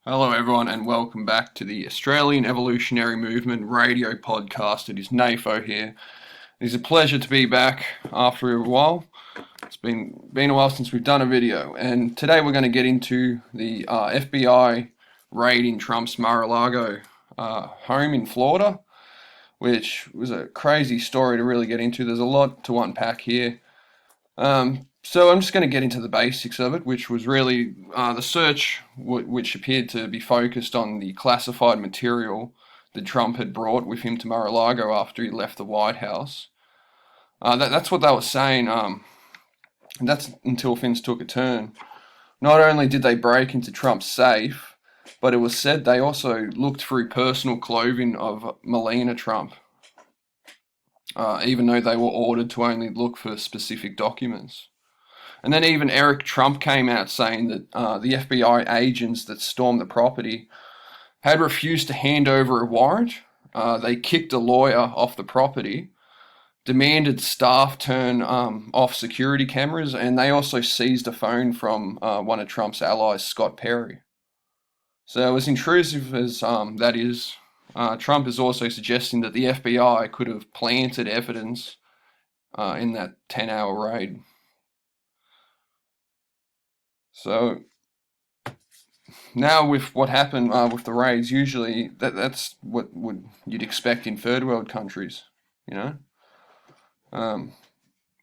Hello everyone and welcome back to the Australian Evolutionary Movement radio podcast. It is NAFO here. It is a pleasure to be back after a while. It's been a while since we've done a video, and today we're going to get into the FBI raid in Trump's Mar-a-Lago home in Florida, which was a crazy story to really get into. There's a lot to unpack here. So I'm just going to get into the basics of it, which was really the search, which appeared to be focused on the classified material that Trump had brought with him to Mar-a-Lago after he left the White House. That's what they were saying. That's until things took a turn. Not only did they break into Trump's safe, but it was said they also looked through personal clothing of Melania Trump, even though they were ordered to only look for specific documents. And then even Eric Trump came out saying that the FBI agents that stormed the property had refused to hand over a warrant. They kicked a lawyer off the property, demanded staff turn off security cameras, and they also seized a phone from one of Trump's allies, Scott Perry. So as intrusive as that is, Trump is also suggesting that the FBI could have planted evidence in that 10-hour raid. So now with what happened with the raids, usually that's what you'd expect in third world countries, you know.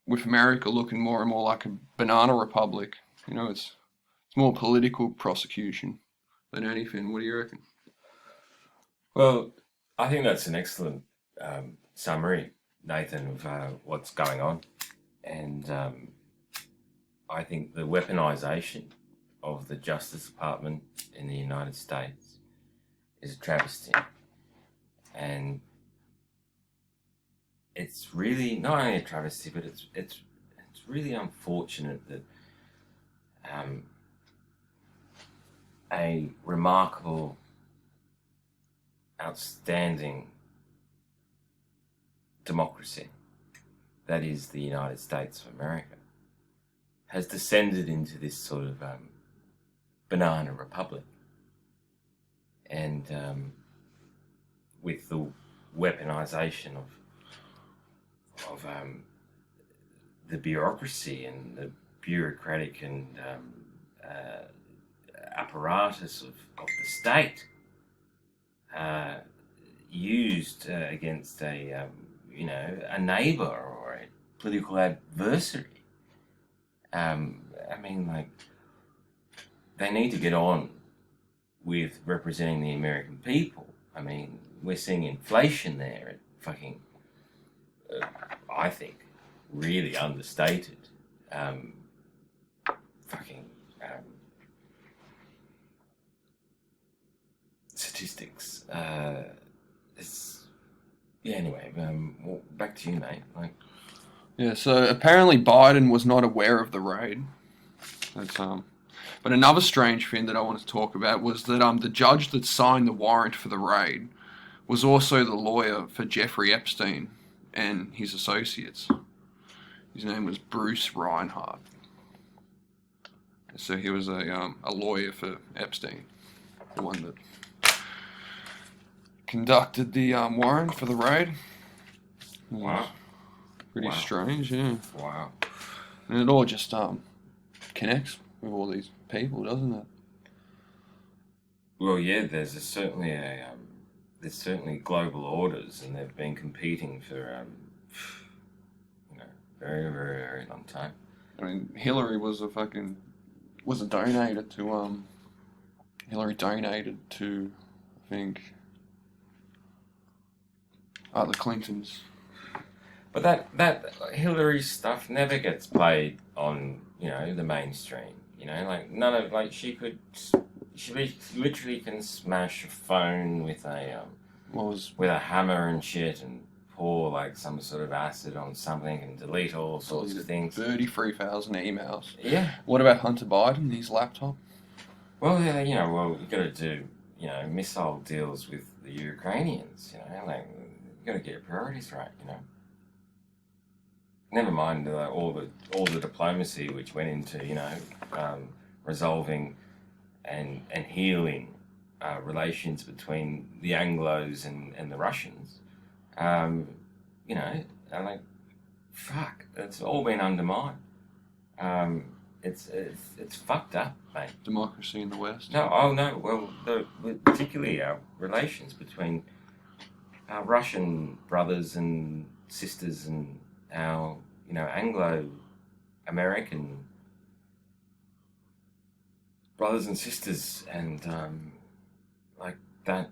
With America looking more and more like a banana republic, you know, it's more political prosecution than anything. What do you reckon? Well, I think that's an excellent summary, Nathan, of what's going on. And I think the weaponization of the Justice Department in the United States is a travesty. And it's really not only a travesty, but it's really unfortunate that a remarkable, outstanding democracy that is the United States of America has descended into this sort of banana republic. And with the weaponization of the bureaucracy and the bureaucratic and apparatus of the state used against a neighbor or a political adversary. I mean, like, they need to get on with representing the American people. I mean, we're seeing inflation there at fucking, I think, really understated statistics. Anyway, well, back to you, mate. Yeah, so apparently Biden was not aware of the raid. But another strange thing that I wanted to talk about was that the judge that signed the warrant for the raid was also the lawyer for Jeffrey Epstein and his associates. His name was Bruce Reinhardt. So he was a lawyer for Epstein, the one that conducted the warrant for the raid. Wow. Pretty strange, yeah. Wow. And it all just connects with all these people, doesn't it? Well, yeah. There's certainly global orders, and they've been competing for very, very, very long time. I mean, Hillary was a donator to Hillary donated to, I think, the Clintons. But that Hillary stuff never gets played on, the mainstream. She literally can smash a phone with a hammer and shit and pour like some sort of acid on something and delete all sorts of things. 33,000 emails. Yeah. What about Hunter Biden, his laptop? Well, yeah, you got to do, missile deals with the Ukrainians, like, you got to get your priorities right, Never mind all the diplomacy which went into, resolving and healing relations between the Anglos and the Russians. I'm like, fuck, it's all been undermined. It's fucked up, mate. Democracy in the West. No. Well, particularly our relations between our Russian brothers and sisters and our, Anglo-American brothers and sisters, and like that.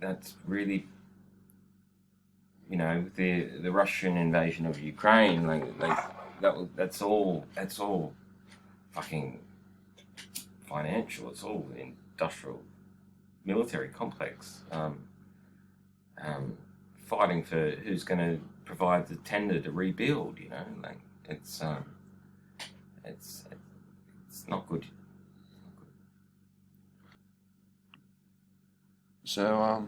That's really, the Russian invasion of Ukraine, that's all fucking financial. It's all industrial, military complex. Fighting for who's going to provide the tender to rebuild. It's not good. So,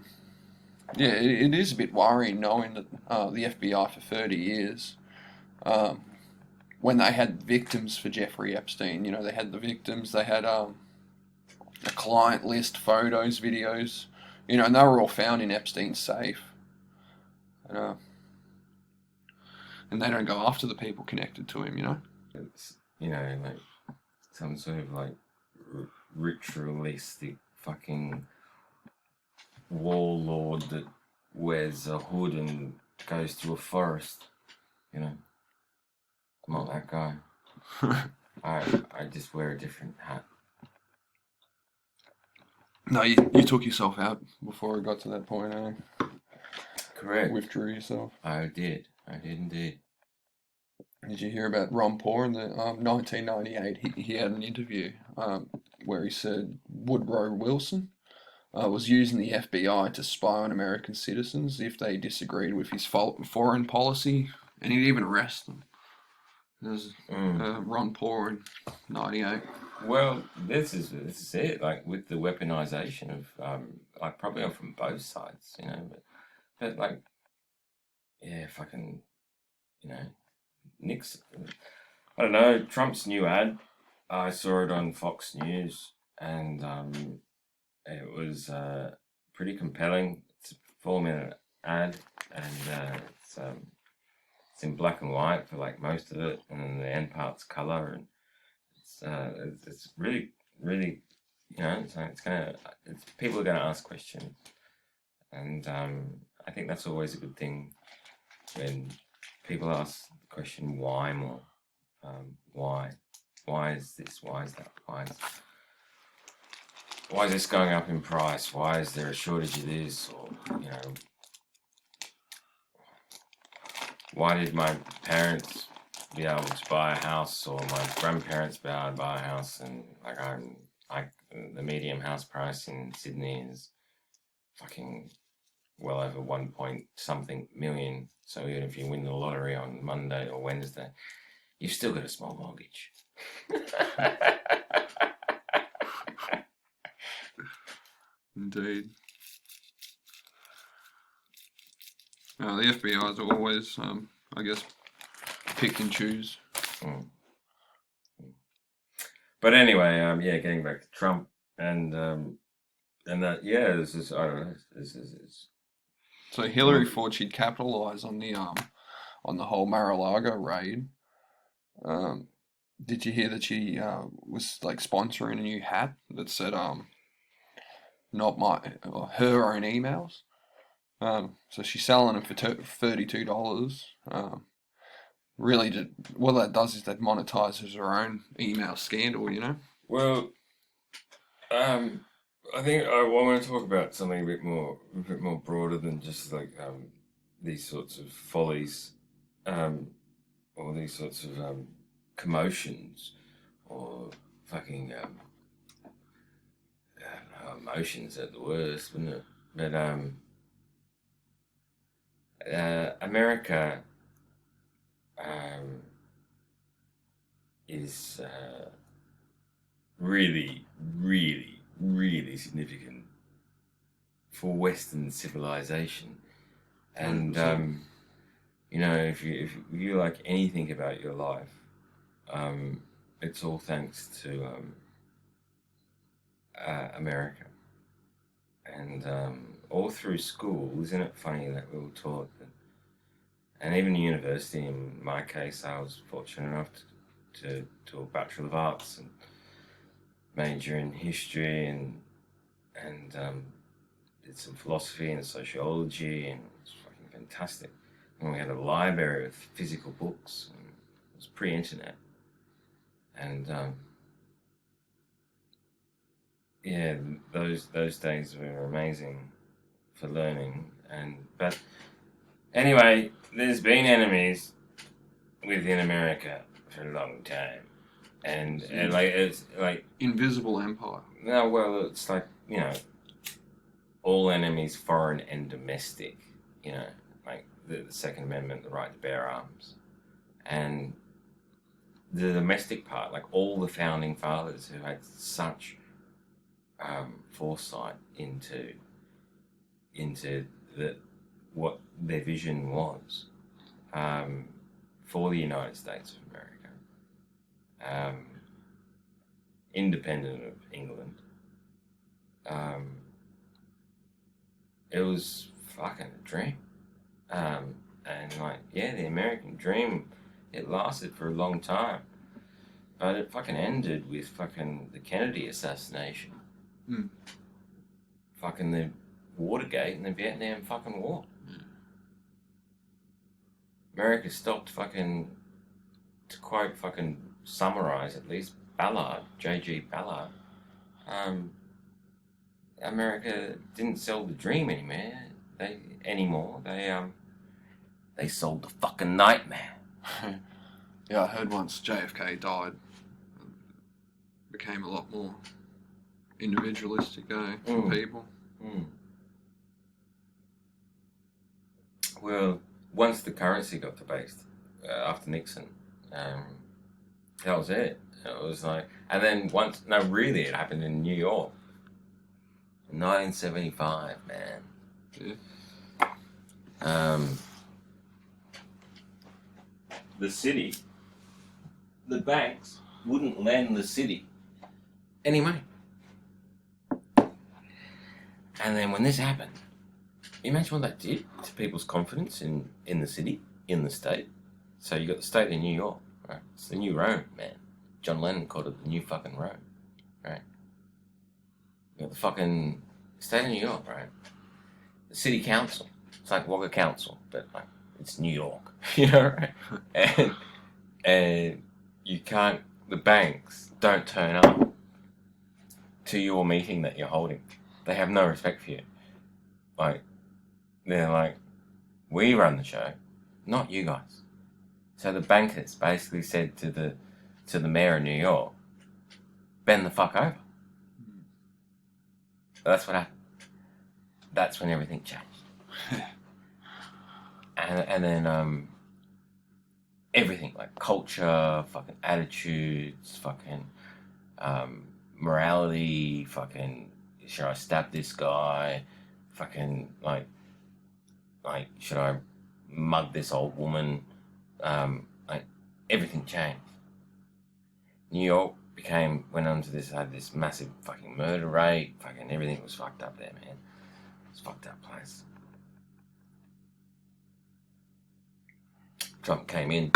yeah, it is a bit worrying knowing that the FBI for 30 years, when they had victims for Jeffrey Epstein, they had the victims, they had a client list, photos, videos, and they were all found in Epstein's safe. And they don't go after the people connected to him. It's, like some sort of like ritualistic fucking warlord that wears a hood and goes to a forest. I'm not that guy. I just wear a different hat. No, you took yourself out before it got to that point, eh? Correct. Withdrew yourself. I did indeed. Did you hear about Ron Paul in the 1998? He had an interview where he said Woodrow Wilson was using the FBI to spy on American citizens if they disagreed with his foreign policy, and he'd even arrest them. There's Ron Paul in '98. Well, this is it. Like with the weaponization of like probably from both sides, but like, yeah, fucking, Nixon. I don't know. Trump's new ad. I saw it on Fox News, and it was pretty compelling. It's a 4-minute ad, and it's in black and white for like most of it, and then the end part's color, and it's really, really, people are gonna ask questions, and I think that's always a good thing when people ask the question why more, why is this, why is that, why is this going up in price, why is there a shortage of this, or why did my parents be able to buy a house, or my grandparents be able to buy a house, and the medium house price in Sydney is fucking well over 1 point something million. So even if you win the lottery on Monday or Wednesday, you've still got a small mortgage. Indeed. The FBI is always, I guess, pick and choose. But anyway, getting back to Trump and that, this is, I don't know, this is. So Hillary thought she'd capitalise on the whole Mar-a-Lago raid. Did you hear that she was like sponsoring a new hat that said not her own emails? So she's selling them for $32. Really, what that does is that monetizes her own email scandal. Well, I think I want to talk about something a bit more broader than just like these sorts of follies, or these sorts of commotions, or fucking I don't know, emotions at the worst, wouldn't it? But America is really, really, really significant for Western civilization. And 100%. if you like anything about your life, it's all thanks to America. And all through school, isn't it funny that we were taught that, and even university, in my case, I was fortunate enough to do a Bachelor of Arts and major in history and did some philosophy and sociology, and it was fucking fantastic. And we had a library of physical books, and it was pre-internet. And yeah, those days were amazing for learning. But anyway, there's been enemies within America for a long time, and like it's like Invisible empire. no, well, it's like all enemies, foreign and domestic. Like the Second Amendment, the right to bear arms, and the domestic part, like all the founding fathers who had such foresight into what their vision was for the United States of America, independent of England. It was fucking a dream. And like, yeah, the American dream, it lasted for a long time, but it fucking ended with fucking the Kennedy assassination. Mm. Fucking the Watergate and the Vietnam fucking war. America stopped fucking, to quote fucking summarize at least Ballard, J.G. Ballard, America didn't sell the dream anymore. They sold the fucking nightmare. Yeah, I heard once JFK died, became a lot more individualistic, for people. Well, once the currency got debased after Nixon, that was it. It was like, and then really, it happened in New York, 1975, man. Yeah. The city, the banks wouldn't lend the city any money. And then when this happened, imagine what that did to people's confidence in the city, in the state. So you got the state in New York, right? It's the new Rome, man. John Lennon called it the new fucking Rome, right? You got the fucking state of New York, right? The city council. It's like Wagga Council, but like it's New York, right? And you can't. The banks don't turn up to your meeting that you're holding. They have no respect for you. Like, they're like, we run the show, not you guys. So the bankers basically said to the mayor of New York, bend the fuck over. That's what happened. That's when everything changed. and then everything, like culture, fucking attitudes, fucking morality, fucking should I stab this guy, fucking like should I mug this old woman, like everything changed. New York went on to had this massive fucking murder rate, fucking everything was fucked up there, man. It's a fucked up place. Trump came in.